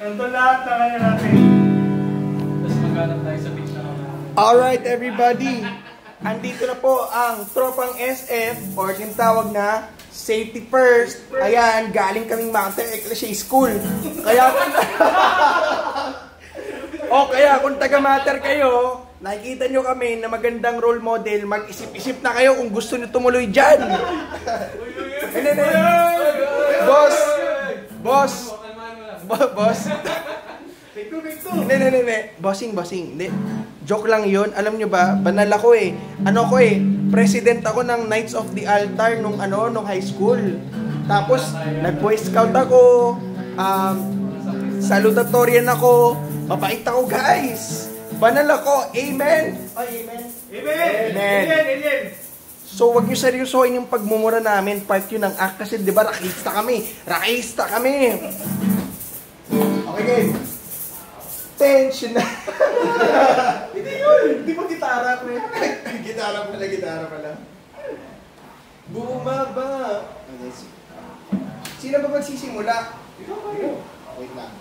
Nandun lahat na kanya natin. Tapos maghanap tayo sa beach na kami. Alright everybody, andito na po ang tropang SF or yung tawag na Safety First. Ayan, galing kaming Mountain Ecclesia School. Kaya kung taga-matter kayo, nakikita nyo kami na magandang role model, mag-isip-isip na kayo kung gusto nyo tumuloy dyan. Boss. Bossing. Hindi. Joke lang yun. Alam nyo ba, banal ako eh. President ako ng Knights of the Altar nung high school. Tapos, nag-boy scout ako, salutatorian ako, mabait ako guys. Banal ako. Amen. Amen. So, wag nyo seryosohin yung pagmumura namin. Part yun ng act kasi diba rakista kami. Okay, game. Tension na. Hindi yun. Hindi ba gitara, pre? Gitara pala. Bumaba. Sino ba magsisimula? Wait lang.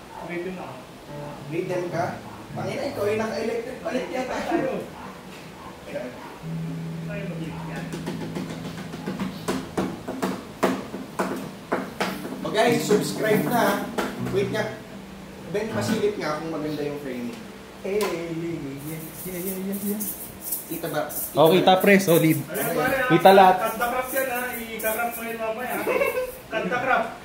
Rhythm ka? Pangina, ikaw ay naka-electric palit yata tayo. O guys, subscribe na. Wait nga. Ben, pasilip nga kung maganda yung framing. Yeah. Kita ba? Oh, kita pre, solid. Kita lahat. Kanta craft yan ha, i-kakrap mo yun mamaya. Kanta craft.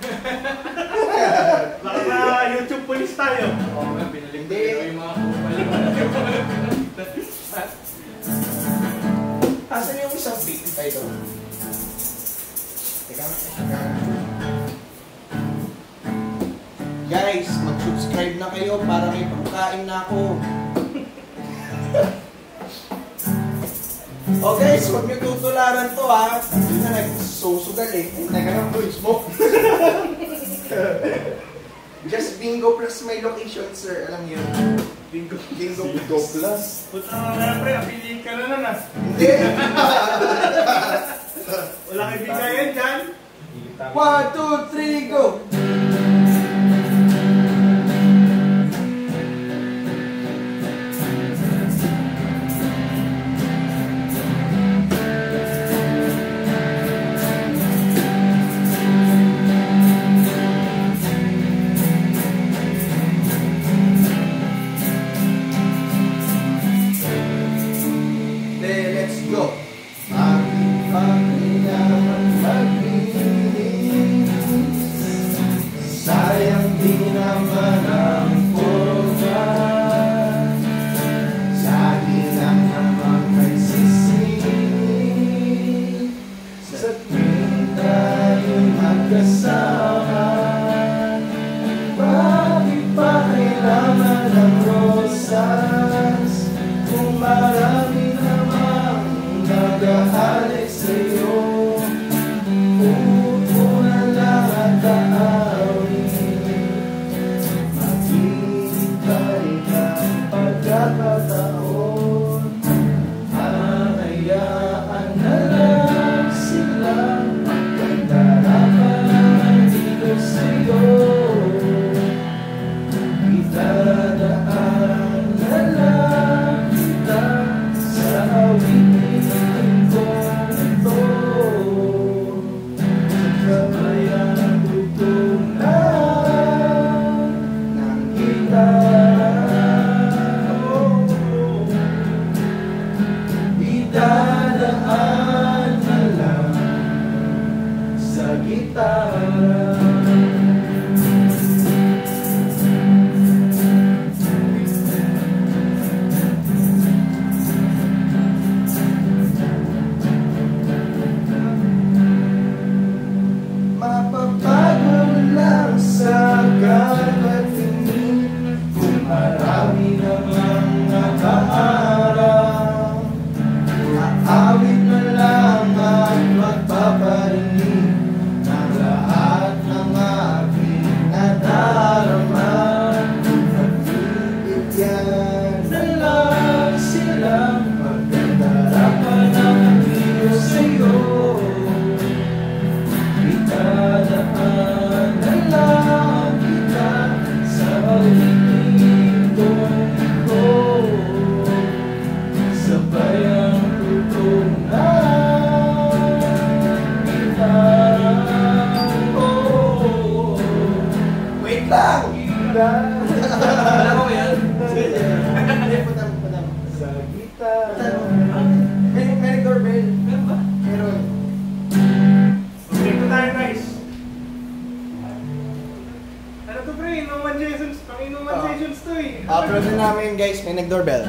Baka na YouTube police tayo. Oo nga, pinalim ko yung mga kupalik. Asan yung isang pick? Ito. Teka. Guys, mag-subscribe na kayo para may pagkain na ako. O guys, huwag niyo tutularan to ha. Hindi na nagsusugal eh. Teka lang po, smoke. Just bingo plus my location, sir. Alam niyo. Bingo plus. Punta na nga pre, apiliin ka na nun ah. Hindi. Wala kang bigayan dyan. 1, 2, 3, go! Sabay ang tutunan kita. Wait lang! Alam mo yan? Hindi, putam. Sa gitara. May doorbell. Meron ba? Meron. Okay po tayo guys. Ano to pre? Inuman sessions to eh. Upload na namin guys, may nag-doorbell.